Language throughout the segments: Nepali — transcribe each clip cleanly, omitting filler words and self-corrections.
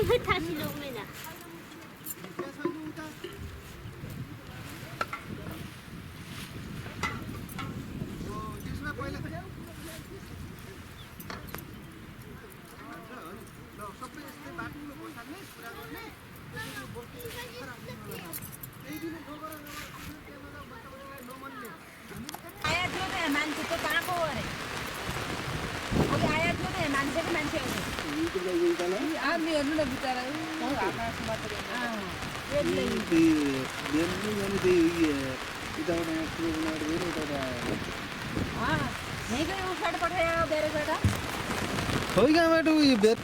다시 놓으면 आया थियो त मान्छे त पाएको अरे अघि आया थियो त मान्छे कि मान्छे आमी हेर्नु न बिचरा यहीँकै उसबाट पठायो बेरेबाट खोइ कहाँबाट उयो बेत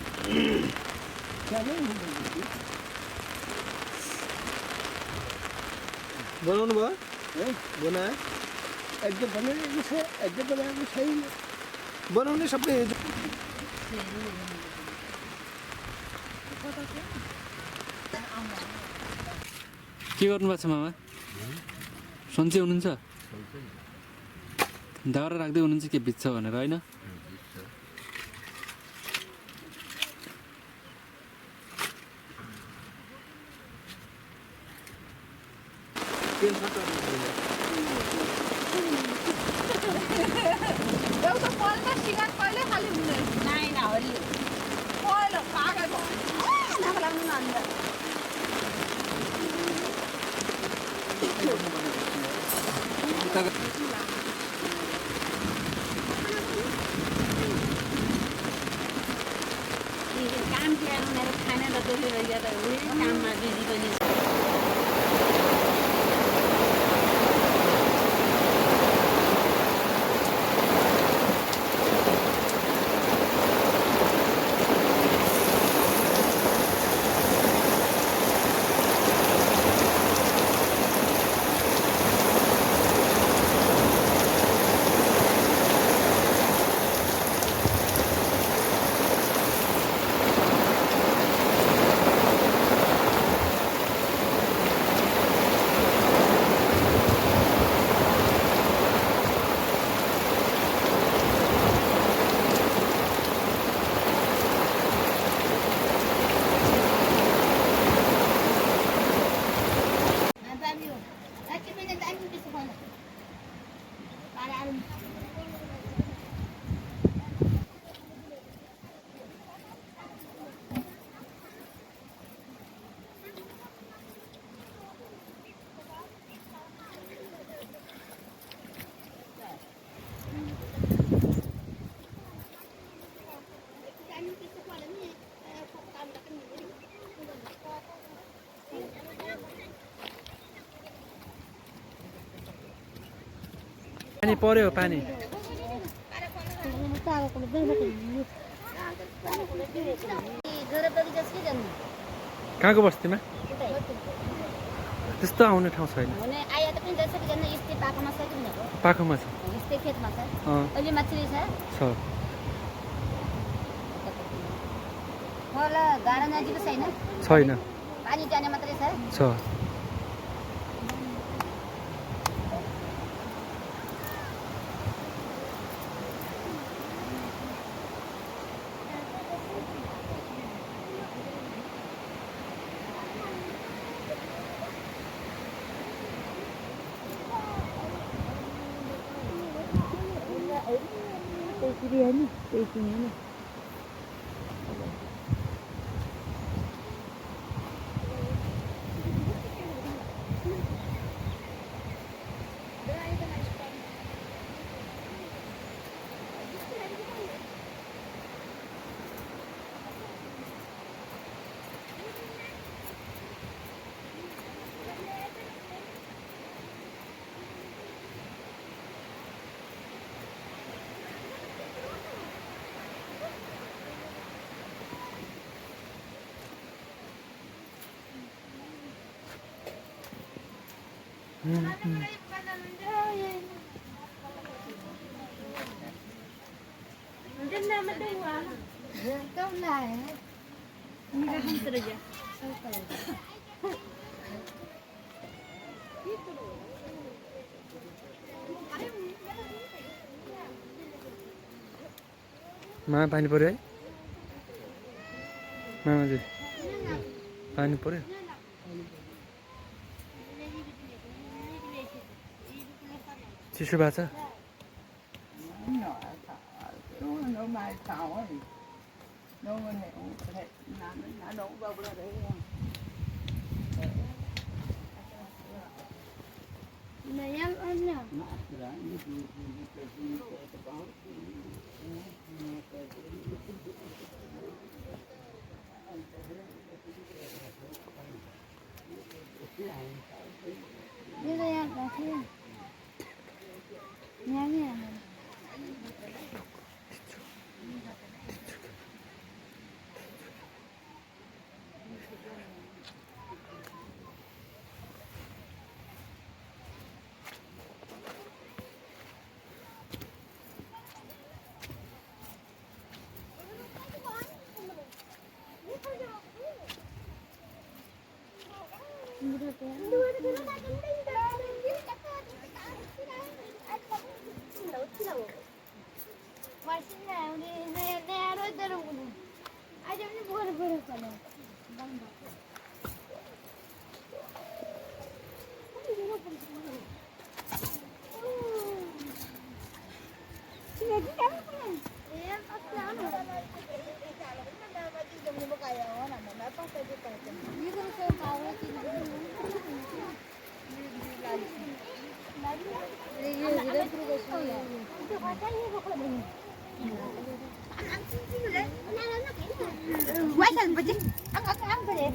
बनाउनु भयो बनायो एकदम बनाएको छ एकदम बनाएको छैन बनाउने सबै के गर्नुभएको छ मामा सन्चै हुनुहुन्छ दाउरा राख्दै हुनुहुन्छ के भिज्छ भनेर होइन एउटा पल्टा सिगार कहिले खाली हुँदैन नाइ नहरि पहिलो पागल नखलाउनु न अन्त काम किया उनीहरू खाना त त्यसले भइया त काममा बिजी पनि पानी पर्यो पानी कहाँको बस्तीमा त्यस्तो आउने ठाउँ छैन पाखोमा छ छ छैन पानी जाने मात्रै छ छ मामा पानी पर्यो है मामाजी पानी पर्यो चिसो भएको छ Nó mai tàu á thì nó nó đổ vào bữa đấy. Này em ăn nhỉ? Bây giờ em có thêm. Nhá nhá. 맛있네. 우리 내 알아들었구나. 아주 뭐를 버렸잖아. Quay thành vậy chứ ăn kìa.